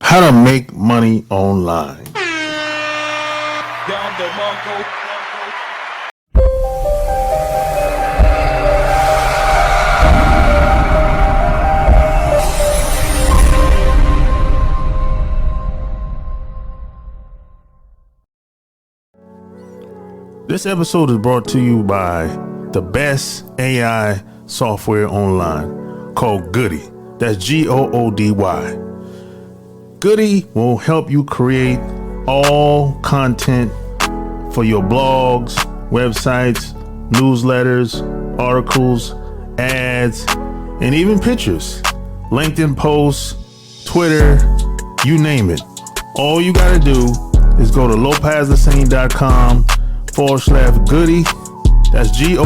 How to make money online. This episode is brought to you by the best AI software online called Goody. That's Goody. Goody will help you create all content for your blogs, websites, newsletters, articles, ads, and even pictures, LinkedIn posts, Twitter, you name it. All you got to do is go to lopaze.com/Goody. That's Goody.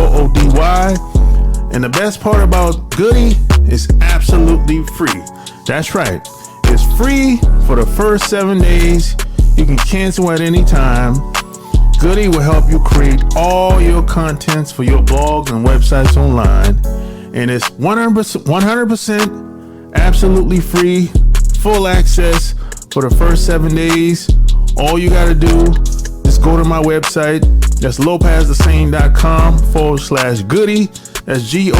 And the best part about Goody is absolutely free. That's right. It's free for the first 7 days. You can cancel at any time. Goody will help you create all your contents for your blogs and websites online. And it's 100% absolutely free, full access for the first 7 days. All you got to do is go to my website. That's lopazthesane.com/Goody. That's Goody.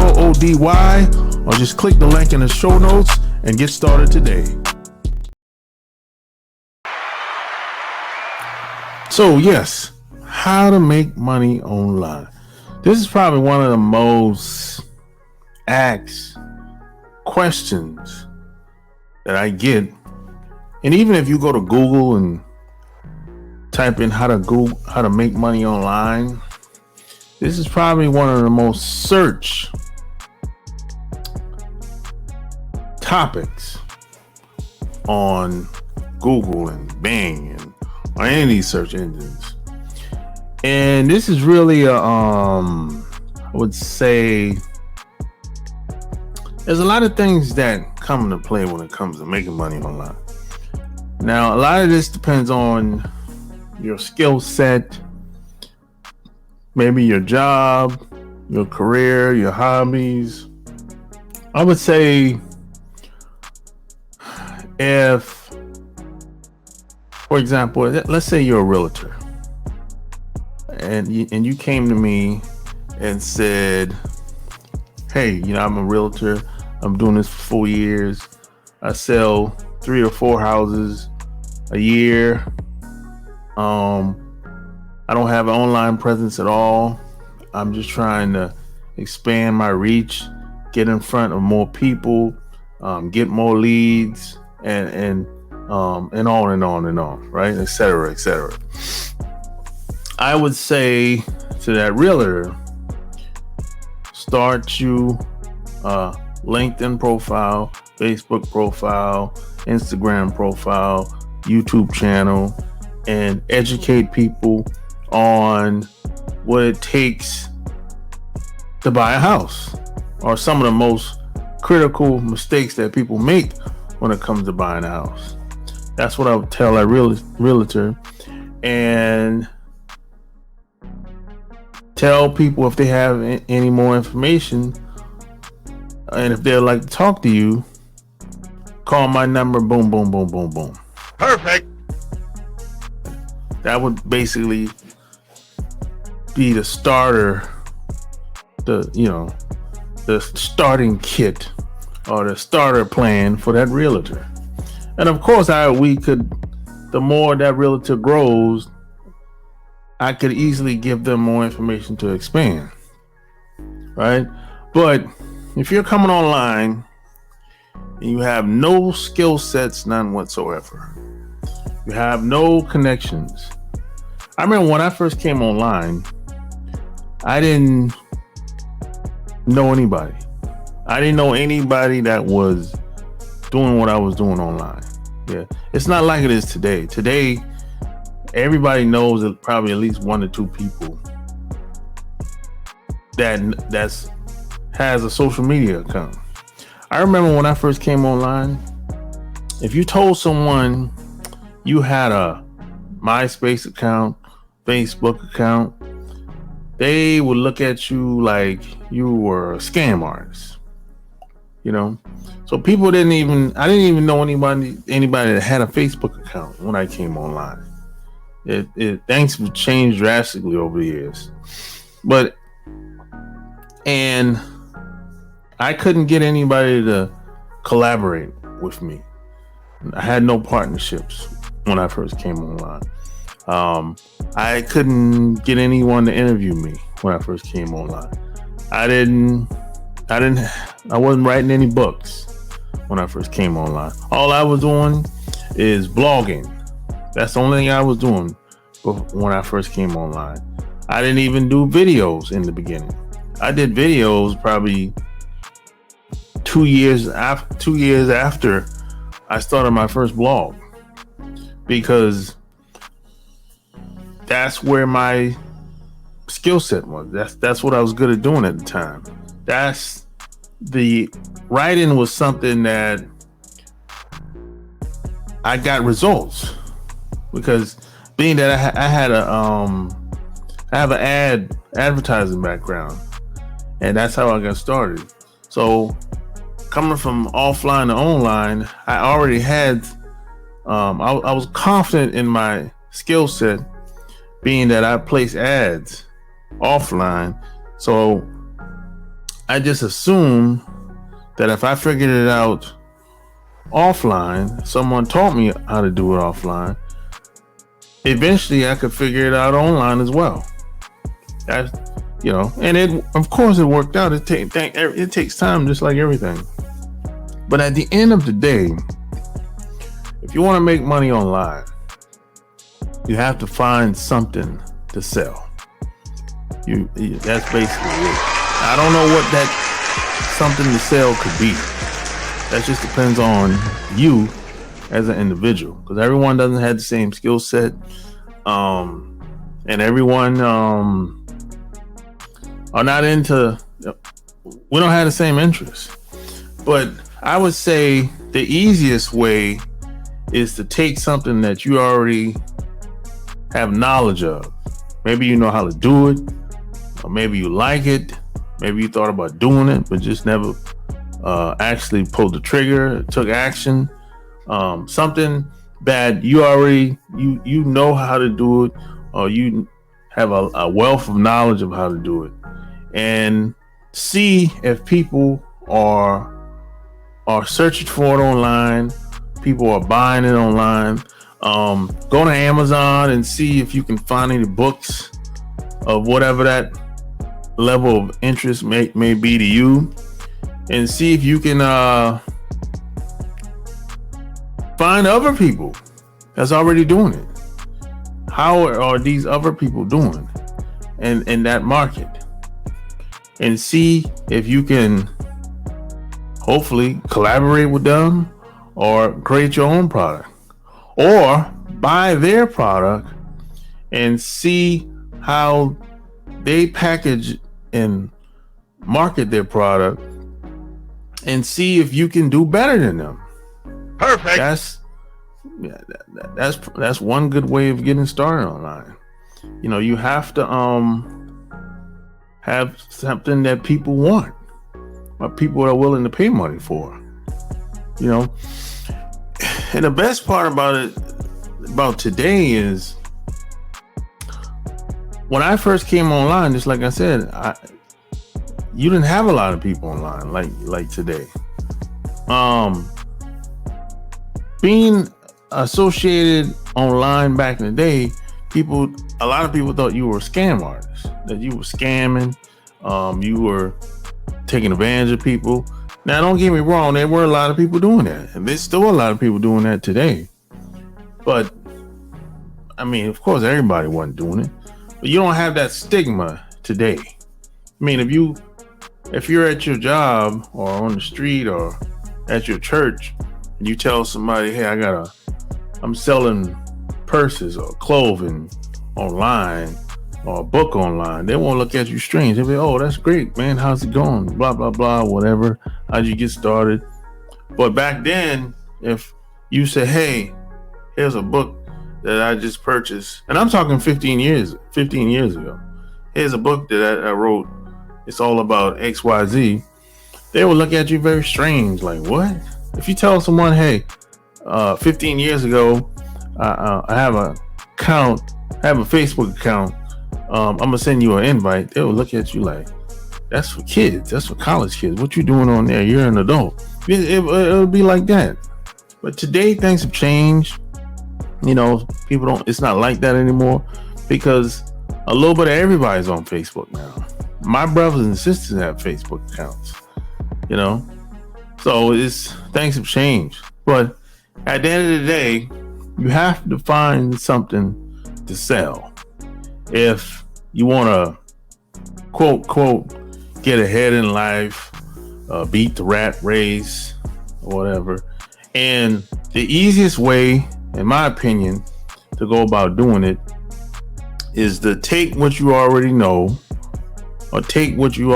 Or just click the link in the show notes and get started today. So yes, how to make money online. This is probably one of the most asked questions that I get. And even if you go to Google and type in how to make money online, this is probably one of the most searched topics on Google and Bing and on any of these search engines. And this is really I would say there's a lot of things that come into play when it comes to making money online. Now, a lot of this depends on your skill set, maybe your job, your career, your hobbies. I would say if, for example, let's say you're a realtor and you came to me and said, hey, I'm a realtor. I'm doing this for 4 years. I sell 3 or 4 houses a year. I don't have an online presence at all. I'm just trying to expand my reach, get in front of more people, get more leads, and on and on, right? Et cetera. I would say to that realtor, start you a LinkedIn profile, Facebook profile, Instagram profile, YouTube channel, and educate people on what it takes to buy a house, or some of the most critical mistakes that people make when it comes to buying a house. That's what I would tell that realtor, and tell people if they have any more information and if they'd like to talk to you, call my number. Boom. Perfect. That would basically be the starter, the starting kit or the starter plan for that realtor. And of course, the more that realtor grows, I could easily give them more information to expand, right? But if you're coming online and you have no skill sets, none whatsoever, you have no connections. I remember when I first came online, I didn't know anybody. I didn't know anybody that was doing what I was doing online. Yeah, it's not like it is today. Today, everybody knows that probably at least 1 or 2 people that has a social media account. I remember when I first came online, if you told someone you had a MySpace account, Facebook account, they would look at you like you were a scam artist. So I didn't even know anybody that had a Facebook account when I came online. Things have changed drastically over the years. And I couldn't get anybody to collaborate with me. I had no partnerships when I first came online. I couldn't get anyone to interview me when I first came online. I wasn't writing any books when I first came online. All I was doing is blogging. That's the only thing I was doing when I first came online. I didn't even do videos in the beginning. I did videos probably 2 years after I started my first blog, because that's where my skill set was. That's what I was good at doing at the time. The writing was something that I got results, because being that I have an advertising background, and that's how I got started. So coming from offline to online, I already had, I was confident in my skill set, being that I place ads offline. So I just assumed that if I figured it out offline, someone taught me how to do it offline, eventually I could figure it out online as well. And of course it worked out. It takes time, just like everything. But at the end of the day, if you want to make money online, you have to find something to sell. That's basically it. I don't know what that something to sell could be. That just depends on you as an individual, because everyone doesn't have the same skill set, and everyone are not into. We don't have the same interests. But I would say the easiest way is to take something that you already have knowledge of. Maybe you know how to do it, or maybe you like it. Maybe you thought about doing it, but just never actually pulled the trigger, took action. Something that you already you know how to do it, or you have a wealth of knowledge of how to do it, and see if people are searching for it online. People are buying it online. Go to Amazon and see if you can find any books of whatever that level of interest may be to you, and see if you can find other people that's already doing it. How are these other people doing in that market? And see if you can hopefully collaborate with them, or create your own product, or buy their product and see how they package and market their product, and see if you can do better than them. Perfect. That's one good way of getting started online. You have to have something that people want, or people are willing to pay money for. And the best part about today is, when I first came online, just like I said, you didn't have a lot of people online like today. Being associated online back in the day, a lot of people thought you were a scam artist, that you were scamming, you were taking advantage of people. Now, don't get me wrong, there were a lot of people doing that, and there's still a lot of people doing that today. But I mean, of course, everybody wasn't doing it, but you don't have that stigma today. I mean, if you're at your job or on the street or at your church, and you tell somebody, "Hey, I'm selling purses or clothing online, or a book online," they won't look at you strange. They'll be, "Oh, that's great, man. How's it going? Blah, blah, blah, whatever. How'd you get started?" But back then, if you say, "Hey, here's a book that I just purchased," and I'm talking 15 years ago. "Here's a book that I wrote. It's all about XYZ. they will look at you very strange. Like, what? If you tell someone, hey, 15 years ago, I have a Facebook account. I'm gonna send you an invite. They will look at you like, that's for kids. That's for college kids. What you doing on there? You're an adult. It'll be like that. But today things have changed. People don't. It's not like that anymore because a little bit of everybody's on Facebook now. My brothers and sisters have Facebook accounts. So things have changed. But at the end of the day, you have to find something to sell if you want to quote get ahead in life, beat the rat race or whatever. And the easiest way, in my opinion, to go about doing it is to take what you already know, or take what you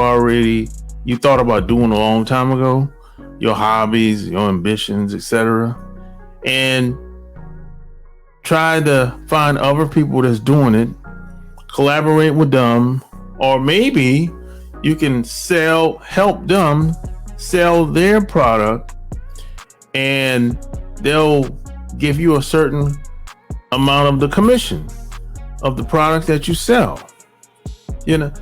thought about doing a long time ago, your hobbies, your ambitions, etc., and try to find other people that's doing it, collaborate with them, or maybe you can help them sell their product, and they'll give you a certain amount of the commission of the product that you sell. And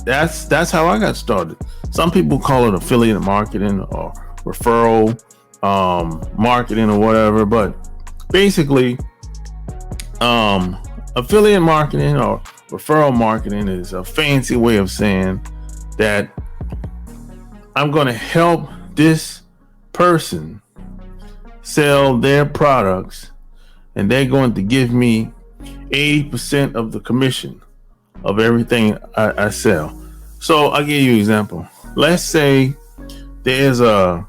that's how I got started. Some people call it affiliate marketing or referral marketing or whatever, but basically, affiliate marketing or referral marketing is a fancy way of saying that I'm going to help this person sell their products, and they're going to give me 80% of the commission of everything I sell. So I'll give you an example. Let's say there's a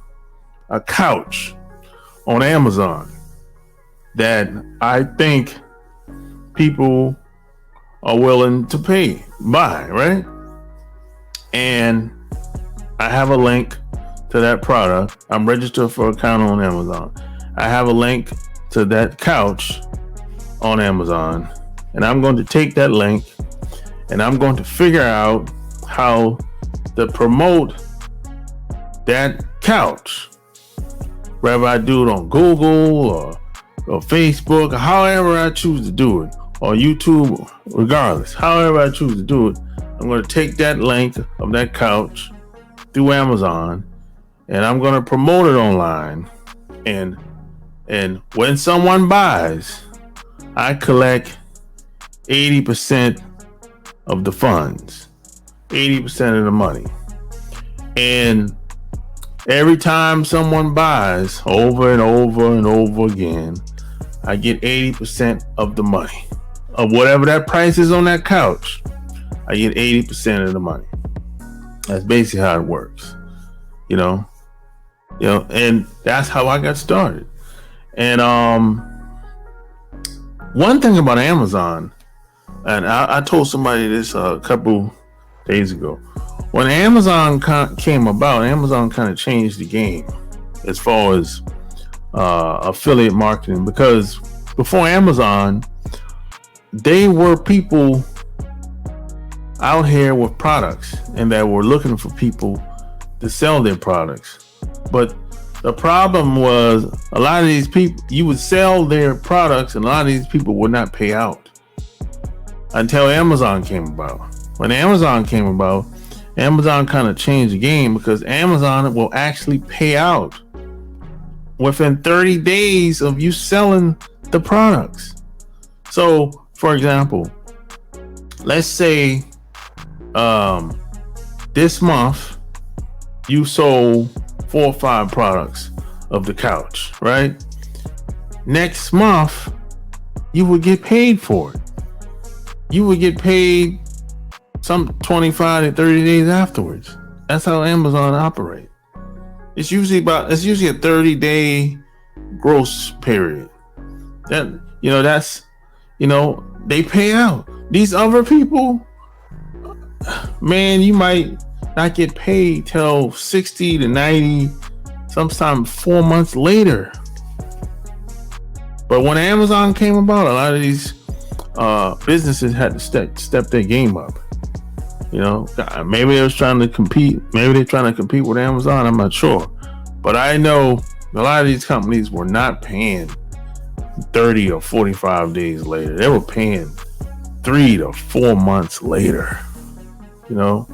couch on Amazon that I think people are willing to buy, right? And I have a link to that product. I'm registered for an account on Amazon. I have a link to that couch on Amazon, and I'm going to take that link and I'm going to figure out how to promote that couch, whether I do it on Google or Facebook, or however I choose to do it, or YouTube, regardless, however I choose to do it. I'm going to take that link of that couch through Amazon, and I'm going to promote it online. And when someone buys, I collect 80% of the funds, 80% of the money. And every time someone buys over and over and over again, I get 80% of the money of whatever that price is on that couch. I get 80% of the money. That's basically how it works, and that's how I got started. And one thing about Amazon, and I told somebody this a couple days ago. When Amazon came about, Amazon kind of changed the game as far as affiliate marketing, because before Amazon, they were people out here with products and that were looking for people to sell their products. But the problem was, a lot of these people, you would sell their products and a lot of these people would not pay out until Amazon came about. When Amazon came about, Amazon kind of changed the game, because Amazon will actually pay out within 30 days of you selling the products. So, for example, let's say this month you sold 4 or 5 products of the couch, right? Next month you would get paid for it. You would get paid some 25 to 30 days afterwards. That's how Amazon operates. It's usually a 30-day gross period. They pay out. These other people, man, you might not get paid till 60 to 90, sometimes 4 months later. But when Amazon came about, a lot of these businesses had to step their game up. You know, maybe they was trying to compete. Maybe they're trying to compete with Amazon. I'm not sure. But I know a lot of these companies were not paying 30 or 45 days later. They were paying 3 to 4 months later. You know,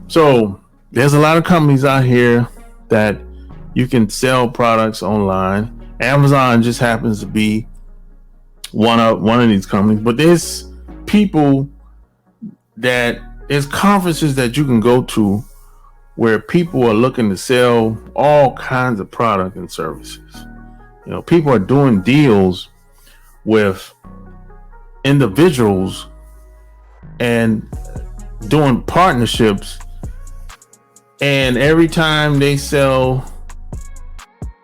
so there's a lot of companies out here that you can sell products online. Amazon just happens to be one of these companies, but there's conferences that you can go to where people are looking to sell all kinds of product and services. You know, people are doing deals with individuals and doing partnerships, and every time they sell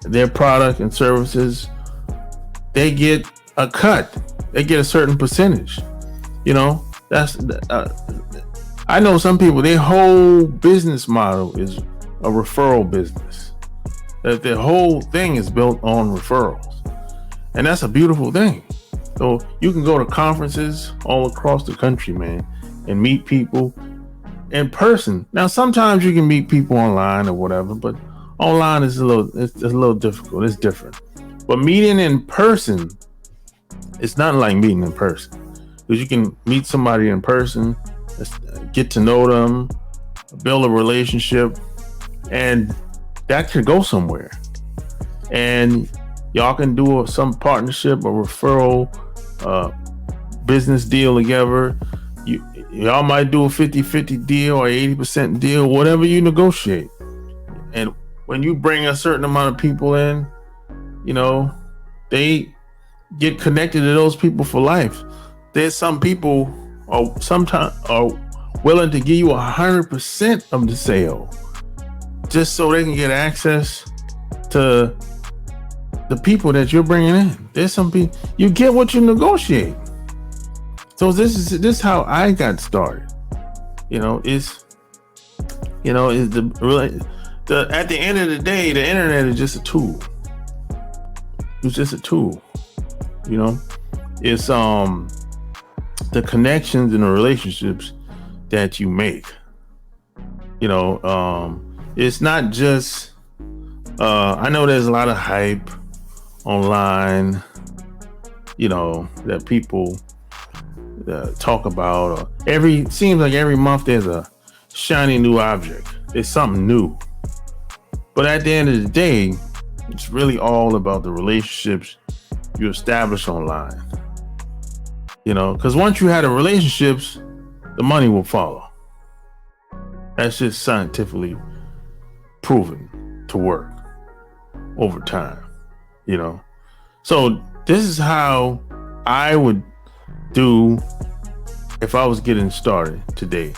their product and services, they get a cut. They get a certain percentage. You know, I know some people, their whole business model is a referral business. That their whole thing is built on referrals. And that's a beautiful thing. So you can go to conferences all across the country, man, and meet people in person. Now, sometimes you can meet people online or whatever, but online is a little difficult. It's different. But meeting in person, it's not like meeting in person. Because you can meet somebody in person, get to know them, build a relationship, and that could go somewhere. And y'all can do some partnership or referral business deal together. Y'all might do a 50-50 deal or 80% deal, whatever you negotiate. And when you bring a certain amount of people in, you know, they get connected to those people for life. There's some people sometimes are willing to give you 100% of the sale just so they can get access to the people that you're bringing in. There's some people, you get what you negotiate. So this is how I got started. You know, at the end of the day, the internet is just a tool. It's just a tool. You know, it's the connections and the relationships that you make. You know, it's not just I know there's a lot of hype online, you know, that people talk about. Seems like every month there's a shiny new object. It's something new. But at the end of the day, it's really all about the relationships you establish online. You know, because once you have the relationships, the money will follow. That's just scientifically proven to work over time. You know, so this is how I would do if I was getting started today,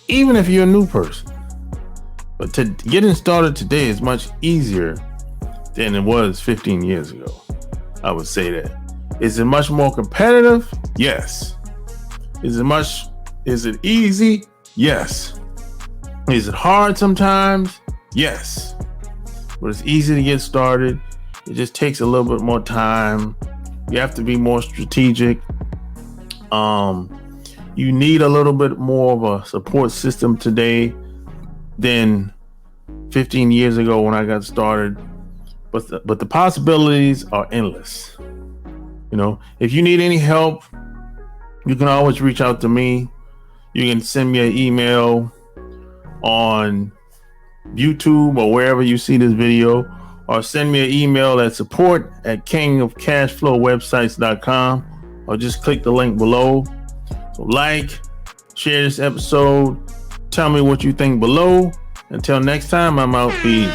even if you're a new person. But getting started today is much easier than it was 15 years ago. I would say that. Is it much more competitive? Yes. Is it easy? Yes. Is it hard sometimes? Yes. But it's easy to get started. It just takes a little bit more time. You have to be more strategic. You need a little bit more of a support system today than 15 years ago when I got started. But the possibilities are endless. You know, if you need any help, you can always reach out to me. You can send me an email on YouTube or wherever you see this video, or send me an email at support@kingofcashflowwebsites.com, or just click the link below. So share this episode. Tell me what you think below. Until next time, I'm out. Peace.